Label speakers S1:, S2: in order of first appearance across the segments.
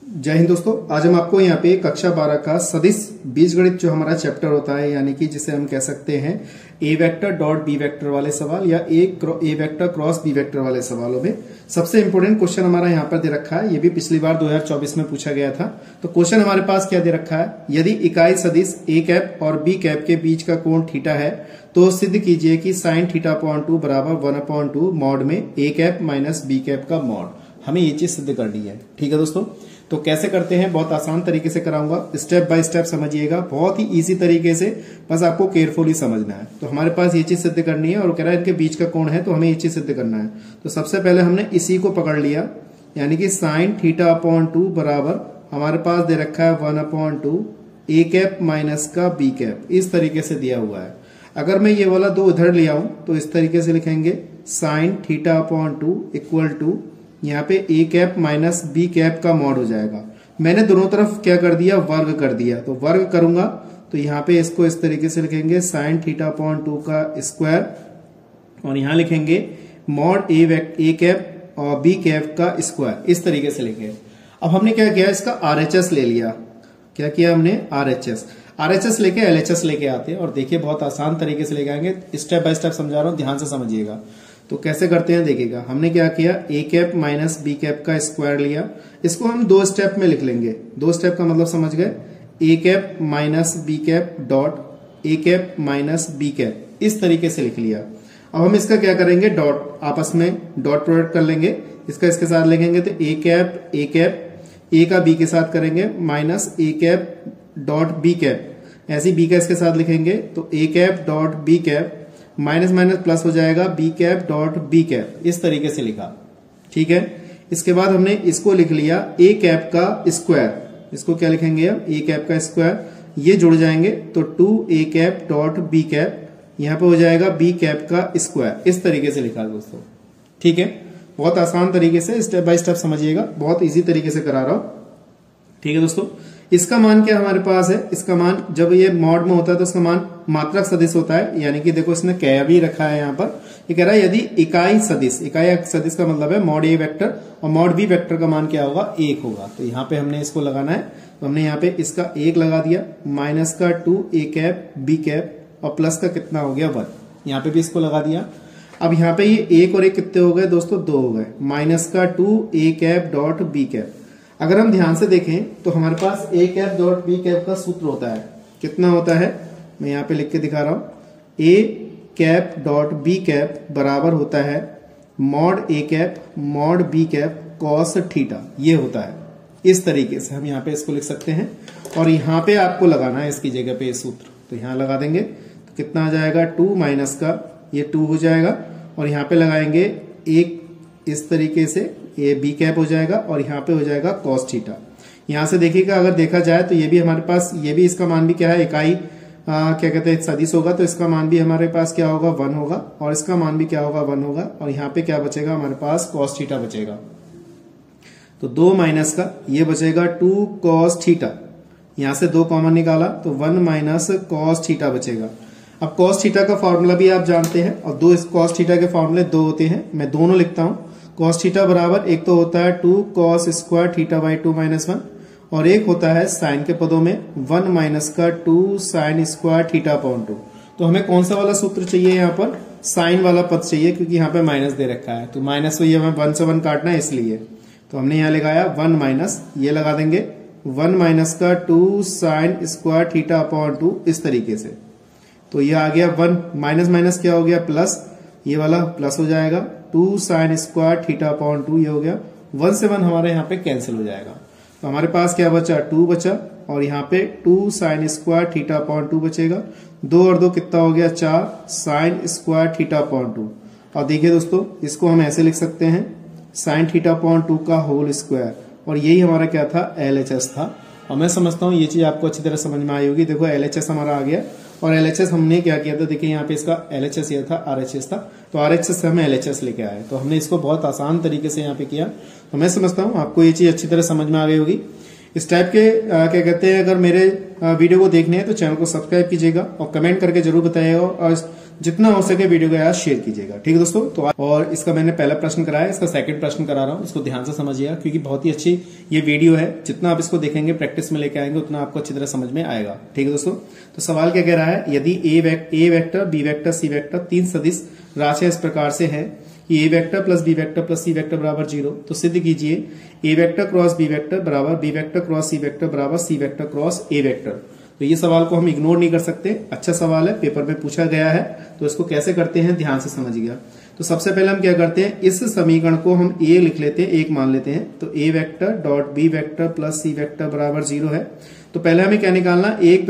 S1: जय हिंद दोस्तों। आज हम आपको यहाँ पे कक्षा 12 का सदिश बीजगणित जो हमारा चैप्टर होता है, यानी कि जिसे हम कह सकते हैं ए वेक्टर डॉट बी वेक्टर वाले सवाल या ए वेक्टर क्रॉस बी वेक्टर वाले सवालों में सबसे इंपोर्टेंट क्वेश्चन हमारा यहाँ पर दे रखा है। ये भी पिछली बार 2024 में पूछा गया था। तो क्वेश्चन हमारे पास क्या दे रखा है, यदि इकाई सदिश ए कैप और बी कैप के बीच का कोण थीटा है तो सिद्ध कीजिए कि साइन थीटा अपॉन 2 बराबर 1/2 मॉड में ए कैप माइनस बी कैप का मॉड। हमें ये चीज सिद्ध करनी है। ठीक है दोस्तों, तो कैसे करते हैं, बहुत आसान तरीके से कराऊंगा, स्टेप बाय स्टेप समझिएगा, बहुत ही इजी तरीके से, बस आपको केयरफुली समझना है। तो हमारे पास ये चीज सिद्ध करनी है और कह रहा है इनके बीच का कोण है, तो हमें ये चीज सिद्ध करना है। तो सबसे पहले हमने इसी को पकड़ लिया, यानी कि साइन थीटा अपॉन 2 बराबर हमारे पास दे रखा है 1/2 ए कैप माइनस का बी कैप, इस तरीके से दिया हुआ है। अगर मैं ये वाला 2 इधर ले आऊं तो इस तरीके से लिखेंगे sine theta upon 2 equal to यहाँ पे A cap minus B cap का मॉड हो जाएगा। मैंने दोनों तरफ क्या कर दिया, वर्ग कर दिया। तो वर्ग करूंगा तो यहाँ पे इसको इस तरीके से लिखेंगे साइन थीटा अपॉन 2 का स्क्वायर और यहाँ लिखेंगे मॉड ए कैप और बी कैप का स्क्वायर, इस तरीके से लिखे। अब हमने क्या किया, इसका आरएचएस ले लिया। क्या किया हमने, आरएचएस लेके एलएचएस लेके आते हैं और देखिए बहुत आसान तरीके से लेके आएंगे। स्टेप बाय स्टेप समझा रहा हूं, ध्यान से समझिएगा। तो कैसे करते हैं देखिएगा। हमने क्या किया, ए कैप माइनस बी कैप का स्क्वायर लिया। इसको हम 2 स्टेप में लिख लेंगे। 2 स्टेप का मतलब समझ गए, a cap minus B cap dot a cap minus B cap, इस तरीके से लिख लिया। अब हम इसका क्या करेंगे, डॉट आपस में डॉट प्रोडक्ट कर लेंगे। इसका इसके साथ लिखेंगे तो ए कैप ए का बी के साथ करेंगे minus a cap dot b cap, ऐसे बी का इसके साथ लिखेंगे तो a cap dot b cap minus minus plus हो जाएगा b cap dot b cap, इस तरीके से लिखा। ठीक है, इसके बाद हमने इसको लिख लिया ए कैप का स्क्वायर। इसको क्या लिखेंगे हम, ए कैप का स्क्वायर, ये जुड़ जाएंगे तो 2 ए कैप डॉट बी कैप, यहां पे हो जाएगा बी कैप का स्क्वायर, इस तरीके से लिखा दोस्तों। ठीक है, बहुत आसान तरीके से स्टेप बाय स्टेप समझिएगा, बहुत इजी तरीके से करा रहा हूं। ठीक है दोस्तों, इसका मान क्या हमारे पास है, इसका मान जब ये मॉड में होता है तो इसका मान मात्रक सदिश होता है, यानी कि देखो इसने क्या भी रखा है यहाँ पर। ये कह रहा है यदि इकाई सदिश का मतलब है मॉड ए वेक्टर और मॉड बी वेक्टर का मान क्या होगा, 1 होगा। तो यहाँ पे हमने इसको लगाना है, तो हमने यहाँ पे इसका 1 लगा दिया, माइनस का 2 ए कैप बी कैप और प्लस का कितना हो गया 1, यहाँ पे भी इसको लगा दिया। अब यहाँ पे ये 1 और 1 कितने हो गए दोस्तों, 2 हो गए, माइनस का 2 ए कैप डॉट बी कैप। अगर हम ध्यान से देखें तो हमारे पास ए कैप डॉट बी कैप का सूत्र होता है, कितना होता है, मैं यहाँ पे लिख के दिखा रहा हूं, a cap dot b cap बराबर होता है mod a cap mod b cap cos theta, ये होता है। इस तरीके से हम यहाँ पे इसको लिख सकते हैं और यहाँ पे आपको लगाना है इसकी जगह पे सूत्र, तो यहाँ लगा देंगे तो कितना आ जाएगा, 2 माइनस का ये 2 हो जाएगा और यहाँ पे लगाएंगे एक, इस तरीके से ये बी कैप हो जाएगा और यहाँ पे हो जाएगा कॉस थीटा। यहाँ से देखिएगा, अगर देखा जाए तो ये भी हमारे पास, ये भी इसका मान भी क्या है, इकाई क्या कहते हैं सदिश होगा, तो इसका मान भी हमारे पास क्या होगा, 1 होगा और इसका मान भी क्या होगा, 1 होगा और यहाँ पे क्या बचेगा हमारे पास, कॉस थीटा बचेगा। तो 2 माइनस का ये बचेगा 2 कॉस थीटा, यहाँ से 2 कॉमन निकाला तो 1 माइनस कॉस थीटा बचेगा। अब कॉस थीटा का फॉर्मूला भी आप जानते हैं और 2 कॉस थीटा के फॉर्मूले 2 होते हैं, मैं दोनों लिखता हूं। कॉस थीटा बराबर एक तो होता है 2 cos square theta by 2 minus 1 और एक होता है साइन के पदों में 1 माइनस का 2 साइन स्क्वायर थीटा अपॉन 2। तो हमें कौन सा वाला सूत्र चाहिए, यहाँ पर साइन वाला पद चाहिए, क्योंकि यहाँ पे माइनस दे रखा है, तो माइनस को ये हमें 1 से 1 काटना है, इसलिए तो हमने यहाँ लगाया 1 माइनस, ये लगा देंगे 1 माइनस का 2 साइन स्क्वायर थीटा अपॉन 2, इस तरीके से। तो ये आ गया 1 माइनस माइनस क्या हो गया, प्लस, ये वाला प्लस हो जाएगा 2 साइन स्क्वायर थीटा अपॉन 2, ये हो गया 1 से 1 हमारे यहाँ पे कैंसिल हो जाएगा। तो हमारे पास क्या बचा, 2 बचा और यहाँ पे 2 साइन स्क्वायर थीटा अपॉन 2 बचेगा। 2 और 2 कितना हो गया, 4 साइन स्क्वायर थीटा अपॉन 2। और देखिए दोस्तों, इसको हम ऐसे लिख सकते हैं साइन थीटा अपॉन 2 का होल स्क्वायर, और यही हमारा क्या था, एलएचएस था। और मैं समझता हूँ ये चीज आपको अच्छी तरह समझ में आई होगी। देखो एलएचएस हमारा आ गया और एलएचएस हमने क्या किया था, देखिए यहाँ पे इसका एलएचएस ये था, आरएचएस था, तो आरएचएस से हमें एलएचएस लेके आए, तो हमने इसको बहुत आसान तरीके से यहाँ पे किया। तो मैं समझता हूँ आपको ये चीज अच्छी तरह समझ में आ गई होगी। इस टाइप के क्या कहते हैं, अगर मेरे वीडियो को देखने हैं तो चैनल को सब्सक्राइब कीजिएगा और कमेंट करके जरूर बताइएगा और जितना हो सके वीडियो को यार शेयर कीजिएगा। ठीक है दोस्तों। तो और इसका मैंने पहला प्रश्न कराया, इसका सेकंड प्रश्न करा रहा हूं, इसको ध्यान से समझिएगा क्योंकि बहुत ही अच्छी ये वीडियो है। जितना आप इसको देखेंगे, प्रैक्टिस में लेके आएंगे, उतना आपको अच्छी तरह समझ में आएगा। ठीक है दोस्तों। तो सवाल क्या कह रहा है, यदि a vector, B vector, c vector तीन सदिश राशियां इस प्रकार से है कि a vector plus b vector plus c vector बराबर 0, तो सिद्ध कीजिए a vector cross B vector बराबर बी वेक्टर क्रॉस सी वेक्टर बराबर सी वेक्टर क्रॉस ए वेक्टर। तो ये सवाल को हम इग्नोर नहीं कर सकते, अच्छा सवाल है, पेपर में पूछा गया है। तो इसको कैसे करते हैं ध्यान से समझिएगा। तो सबसे पहले हम क्या करते हैं, इस समीकरण को हम ए लिख लेते हैं, एक मान लेते हैं। तो a vector dot B vector plus c vector बराबर 0 है। तो पहले हमें क्या निकालना, एक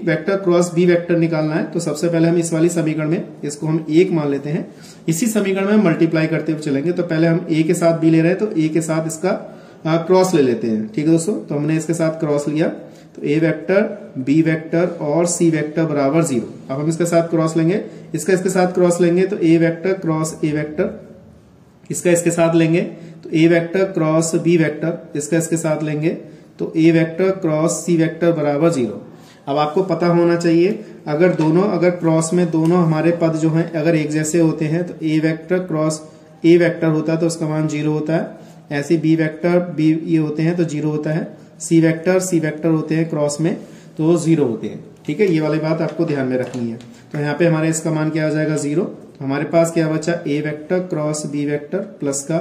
S1: वेक्टर क्रॉस बी वेक्टर निकालना है। तो सबसे पहले हम इस वाली समीकरण में इसको हम 1 मान लेते हैं। इसी समीकरण में हम मल्टीप्लाई करते हुए चलेंगे। तो पहले हम ए के साथ बी ले रहे हैं, तो ए के साथ इसका क्रॉस ले लेते हैं। ठीक है दोस्तों। तो हमने इसके साथ क्रॉस लिया, तो ए वेक्टर, बी वेक्टर और सी वेक्टर बराबर 0। अब हम इसके साथ क्रॉस लेंगे, इसका इसके साथ क्रॉस लेंगे, तो a vector cross A vector, इसका इसके साथ लेंगे, तो a vector cross B vector, इसका इसके साथ लेंगे, तो a vector cross C vector बराबर 0। अब आपको पता होना चाहिए, अगर क्रॉस में दोनों हमारे पद जो हैं अगर एक जैसे होते हैं, तो a vector cross A vector होता है तो उसका मान 0 होता है। ऐसे बी वेक्टर बी ये होते हैं तो 0 होता है। सी वेक्टर होते हैं क्रॉस में तो 0 होते हैं। ठीक है, ये वाली बात आपको ध्यान में रखनी है। तो यहाँ पे हमारे इसका मान क्या आ जाएगा, 0। तो हमारे पास क्या बचा, a vector cross B vector plus का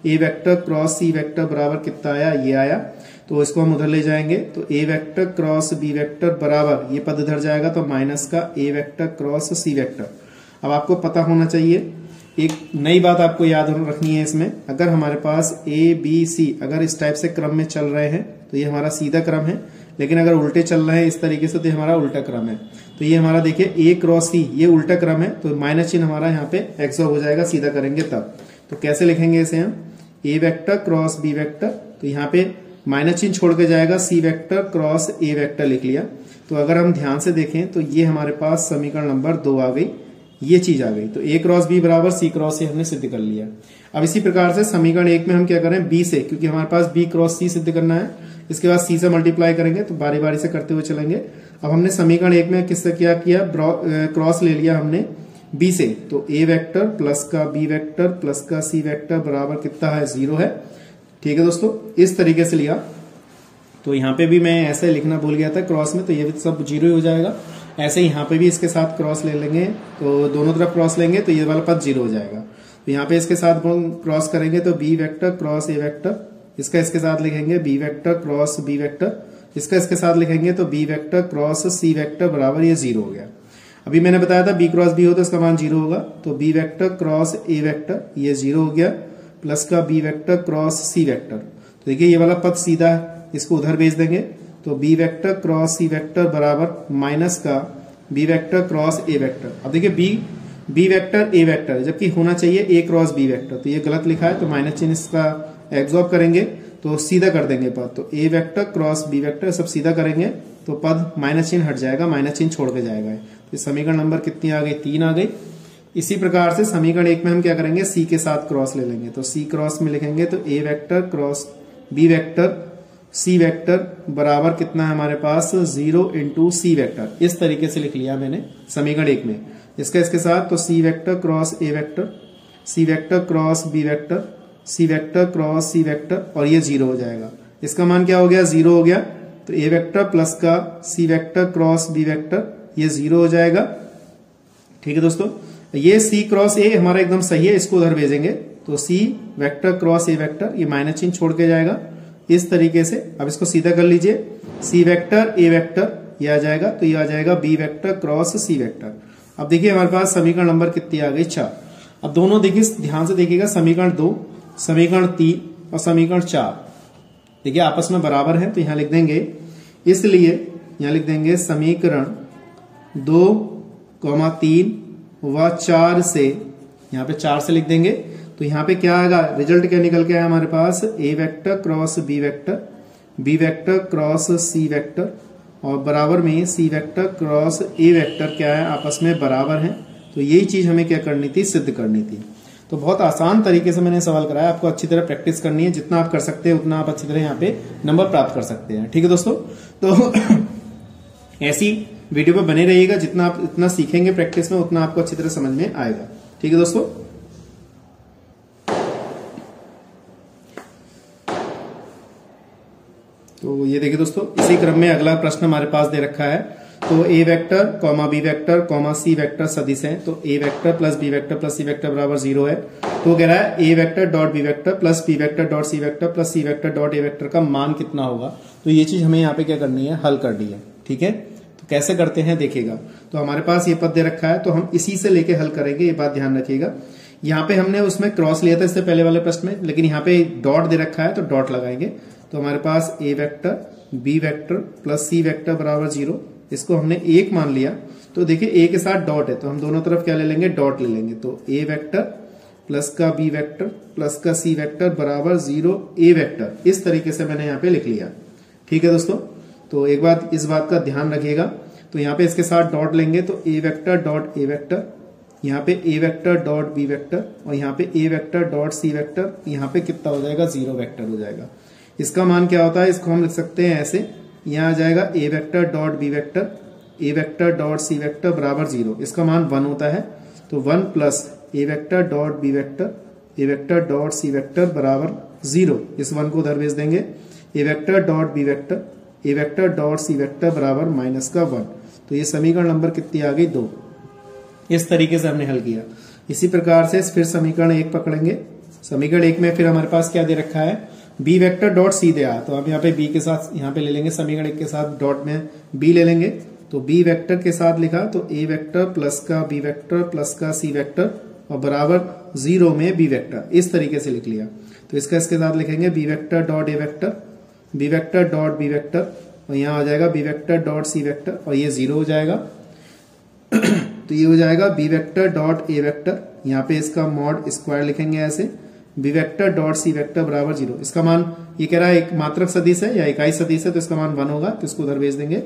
S1: a vector cross C vector बराबर कितना आया, ये आया। तो इसको हम उधर ले जाएंगे, तो a vector cross B vector बराबर, ये पद इधर जाएगा तो माइनस का a vector cross C vector. अब आपको पता होना चाहिए, एक नई बात आपको याद रखनी है इसमें, अगर हमारे पास ए बी सी अगर इस टाइप से क्रम में चल रहे हैं तो ये हमारा सीधा क्रम है, लेकिन अगर उल्टे चल रहे हैं इस तरीके से तो ये हमारा उल्टा क्रम है। तो ये हमारा देखिए ए क्रॉस सी ये उल्टा क्रम है, तो माइनस चिन्ह हमारा यहाँ पे एग्जॉर्ब हो जाएगा, सीधा करेंगे तब। तो कैसे लिखेंगे इसे हम, ए वेक्टर क्रॉस बी वेक्टर, तो यहाँ पे माइनस चिन्ह छोड़ के जाएगा, सी वेक्टर क्रॉस ए वेक्टर लिख लिया। तो अगर हम ध्यान से देखें तो ये हमारे पास समीकरण नंबर 2 आ गई, ये चीज आ गई। तो ए क्रॉस बी बराबर सी क्रॉस ए हमने सिद्ध कर लिया। अब इसी प्रकार से समीकरण 1 में हम क्या करें, बी से, क्योंकि हमारे पास बी क्रॉस सी सिद्ध करना है, इसके बाद सी से मल्टीप्लाई करेंगे, तो बारी बारी से करते हुए चलेंगे। अब हमने समीकरण 1 में किससे क्या किया, क्रॉस ले लिया हमने बी से, तो ए वेक्टर प्लस का बी वेक्टर प्लस का सी वेक्टर बराबर कितना है, 0 है। ठीक है दोस्तों, इस तरीके से लिया। तो यहाँ पे भी मैं ऐसे लिखना भूल गया था क्रॉस में, तो ये भी सब 0 ही हो जाएगा। ऐसे यहाँ पे भी इसके साथ क्रॉस ले लेंगे, तो दोनों तरफ क्रॉस लेंगे तो ये वाला पद 0 हो जाएगा। तो यहाँ पे इसके साथ क्रॉस करेंगे तो बी वेक्टर क्रॉस ए वेक्टर, इसका इसके साथ लिखेंगे B vector cross B vector, इसका इसके साथ लिखेंगे तो बी वेक्टर क्रॉस सी वेक्टर बराबर ये 0 हो गया। अभी मैंने बताया था बी क्रॉस बी हो तो इसका मान 0 होगा, तो बी वेक्टर क्रॉस ए वेक्टर ये 0 हो गया, प्लस का बी वेक्टर क्रॉस सी वेक्टर। तो देखिए ये वाला पद सीधा है, इसको उधर भेज देंगे, तो बी वेक्टर क्रॉस सी वेक्टर बराबर माइनस का बी वेक्टर क्रॉस ए वेक्टर। अब देखिए बी वेक्टर ए वेक्टर, जबकि होना चाहिए ए क्रॉस बी वेक्टर, तो ये गलत लिखा है, तो माइनस चिन्ह इसका एब्जॉर्ब करेंगे तो सीधा कर देंगे पद। तो a vector cross B vector सब सीधा करेंगे तो पद माइनस चिन्ह हट जाएगा, माइनस चिन्ह छोड़ के जाएगा। तो समीकरण नंबर कितनी आ गई, 3 आ गई। इसी प्रकार से समीकरण 1 में हम क्या करेंगे, सी के साथ क्रॉस ले लेंगे, तो सी क्रॉस में लिखेंगे तो a vector cross B vector c vector बराबर कितना है हमारे पास, 0 इंटू सी वेक्टर। इस तरीके से लिख लिया मैंने समीकरण 1 में, इसका इसके साथ, तो सी वेक्टर क्रॉस ए vector, c vector cross B vector, c vector cross सी वेक्टर, और ये 0 हो जाएगा। इसका मान क्या हो गया, 0 हो गया। तो ए वेक्टर प्लस का c vector cross B vector ये 0 हो जाएगा। ठीक है दोस्तों, ये सी क्रॉस ए हमारा एकदम सही है, इसको उधर भेजेंगे, तो सी वेक्टर क्रॉस ए वेक्टर ये माइनस चिन्ह छोड़ के जाएगा इस तरीके से। अब इसको सीधा कर लीजिए, सी वेक्टर ए वेक्टर ये आ जाएगा, तो ये आ जाएगा B vector cross C vector. अब देखिए हमारे पास समीकरण नंबर कितनी आ गई, 4। अब दोनों देखिए ध्यान से देखिएगा, समीकरण 2, समीकरण 3 और समीकरण 4 देखिए आपस में बराबर है, तो यहां लिख देंगे, इसलिए यहां लिख देंगे समीकरण 2, 3 व 4 से, यहां पे 4 से लिख देंगे। तो यहां पे क्या आएगा, रिजल्ट क्या निकल के आया हमारे पास, a vector cross B vector, B vector cross C vector, और बराबर में सी वेक्टर क्रॉस ए वेक्टर क्या है, आपस में बराबर है। तो यही चीज हमें क्या करनी थी, सिद्ध करनी थी। तो बहुत आसान तरीके से मैंने सवाल कराया, आपको अच्छी तरह प्रैक्टिस करनी है, जितना आप कर सकते हैं उतना आप अच्छी तरह यहाँ पे नंबर प्राप्त कर सकते हैं। ठीक है दोस्तों, तो ऐसी वीडियो पे बने रहिएगा, जितना आप इतना सीखेंगे प्रैक्टिस में उतना आपको अच्छी तरह समझ में आएगा। ठीक है दोस्तों। तो ये देखिए दोस्तों, इसी क्रम में अगला प्रश्न हमारे पास दे रखा है। तो a vector comma b vector comma c vector सदिश है। तो a vector plus b vector plus c vector बराबर 0 है। तो कह रहा है a vector dot B vector plus b vector dot C vector plus c vector dot A vector का मान कितना होगा। तो ये चीज हमें यहाँ पे क्या करनी है, हल करनी है। ठीक है, तो कैसे करते हैं देखिएगा। तो हमारे पास ये पद दे रखा है, तो हम इसी से लेके हल करेंगे, ये बात ध्यान रखिएगा। यहाँ पे हमने उसमें क्रॉस लिया था इससे पहले वाले प्रश्न में, लेकिन यहाँ पे डॉट दे रखा है तो डॉट लगाएंगे। तो हमारे पास a vector B vector plus c vector बराबर 0, इसको हमने 1 मान लिया। तो देखिए ए के साथ डॉट है, तो हम दोनों तरफ क्या ले लेंगे, डॉट ले लेंगे। तो ए वेक्टर प्लस का बी वेक्टर प्लस का सी वेक्टर बराबर 0 ए वेक्टर, इस तरीके से मैंने यहाँ पे लिख लिया। ठीक है दोस्तों, तो एक बात इस बात का ध्यान रखिएगा। तो यहाँ पे इसके साथ डॉट लेंगे, तो a vector dot A vector, यहाँ पे ए वेक्टर डॉट बी वेक्टर और यहाँ पे ए वेक्टर डॉट सी वेक्टर, यहाँ पे कितना हो जाएगा, 0 वेक्टर हो जाएगा। इसका मान क्या होता है, इसको हम लिख सकते हैं ऐसे, यहाँ आ जाएगा a vector dot B vector a vector dot C vector बराबर 0, इसका मान 1 होता है। तो 1 plus a vector dot B vector a vector dot C vector बराबर 0, इस 1 को उधर भेज देंगे। A vector dot B vector a vector dot C vector बराबर माइनस का 1। तो ये समीकरण नंबर कितनी आ गई, 2। इस तरीके से हमने हल किया। इसी प्रकार से फिर समीकरण 1 पकड़ेंगे। समीकरण 1 में फिर हमारे पास क्या दे रखा है, बी वेक्टर डॉट सी दिया, तो हम यहाँ पे बी के साथ यहाँ पे ले लेंगे, समीकरण 1 के साथ डॉट में बी ले लेंगे। तो बी वेक्टर के साथ लिखा, तो ए वेक्टर प्लस का बी वेक्टर प्लस का सी वेक्टर और बराबर 0 में बी वेक्टर, इस तरीके से लिख लिया। तो इसका इसके साथ लिखेंगे बी वेक्टर डॉट ए vector B vector dot B vector और यहाँ आ जाएगा बी वेक्टर डॉट सी वेक्टर और ये 0 हो जाएगा। तो ये हो जाएगा बी वेक्टर डॉट ए वेक्टर, यहाँ पे इसका मॉड स्क्वायर लिखेंगे ऐसे, बी वेक्टर डॉट सी वेक्टर बराबर 0। इसका मान ये कह रहा है एक मात्रक सदिश है या इकाई सदिश है, तो इसका मान 1 होगा, तो इसको उधर भेज देंगे।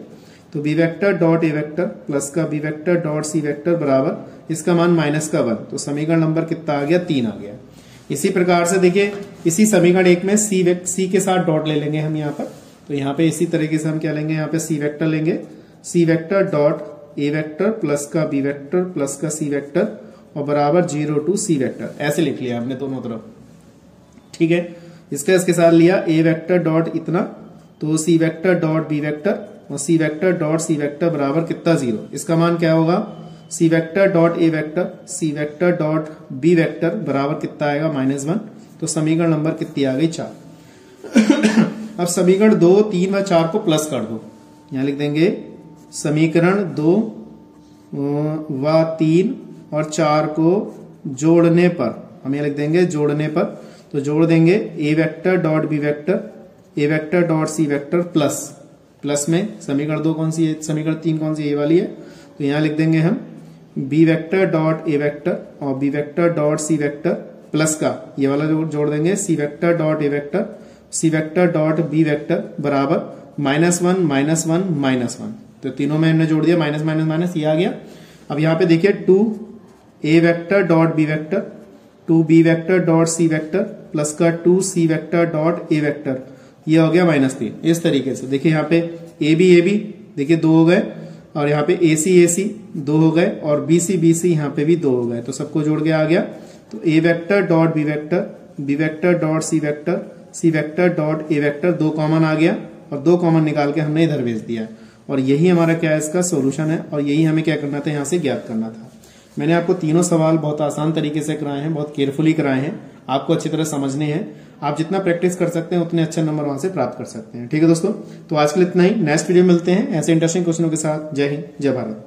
S1: तो बी वेक्टर डॉट ए वेक्टर प्लस का बी वेक्टर डॉट सी वेक्टर बराबर इसका मान माइनस का 1। तो समीकरण नंबर कितना आ गया, 3 आ गया। इसी प्रकार से देखिए, इसी समीकरण 1 में सी के साथ डॉट ले लेंगे हम यहाँ पर। तो यहाँ पे इसी तरीके से हम क्या लेंगे, यहाँ पे सी वेक्टर लेंगे, सी वेक्टर डॉट ए वेक्टर प्लस का बी वेक्टर प्लस का सी वेक्टर और बराबर 0 टू सी वेक्टर, ऐसे लिख लिया हमने दोनों तरफ। ठीक है, इसका इसके साथ लिया ए वेक्टर डॉट इतना, तो c vector dot B vector और सी वेक्टर डॉट सी वेक्टर बराबर कितना, 0। इसका मान क्या होगा, सी वेक्टर डॉट ए vector c vector dot B vector बराबर कितना आएगा, -1। तो समीकरण नंबर कितनी आ गई, 4। अब समीकरण 2, 3 व 4 को प्लस कर दो। यहां लिख देंगे समीकरण 2 व 3 और 4 को जोड़ने पर, हम यहां लिख देंगे जोड़ने पर। तो जोड़ देंगे a vector dot B vector a vector dot C vector plus में समीकरण 2 कौन सी है, समीकरण 3 कौन सी, ये वाली है। तो यहां लिख देंगे हम बी वेक्टर डॉट ए वेक्टर और बी वेक्टर डॉट सी वेक्टर प्लस का ये वाला जोड़ देंगे सी वेक्टर डॉट ए vector c vector dot B vector बराबर -1 -1 -1। तो तीनों में हमने जोड़ दिया, माइनस माइनस माइनस, ये आ गया। अब यहाँ पे देखिए 2 a vector dot B vector 2 b vector dot C vector plus का 2 सी वेक्टर डॉट ए वेक्टर, ये हो गया -3। इस तरीके से देखिए यहाँ पे ए बी देखिए 2 हो गए और यहाँ पे ए सी 2 हो गए और बी सी यहाँ पे भी 2 हो गए। तो सबको जोड़ के आ गया। तो a vector dot B vector dot C vector dot A vector 2 common आ गया और 2 कॉमन निकाल के हमने इधर भेज दिया। और यही हमारा क्या है, इसका सोल्यूशन है और यही हमें क्या करना था, यहाँ से ज्ञात करना था। मैंने आपको तीनों सवाल बहुत आसान तरीके से कराए हैं, बहुत केयरफुली कराए हैं, आपको अच्छी तरह समझने हैं। आप जितना प्रैक्टिस कर सकते हैं उतने अच्छे नंबर वहां से प्राप्त कर सकते हैं। ठीक है दोस्तों, तो आज के लिए इतना ही। नेक्स्ट वीडियो मिलते हैं ऐसे इंटरेस्टिंग क्वेश्चनों के साथ। जय हिंद, जय भारत।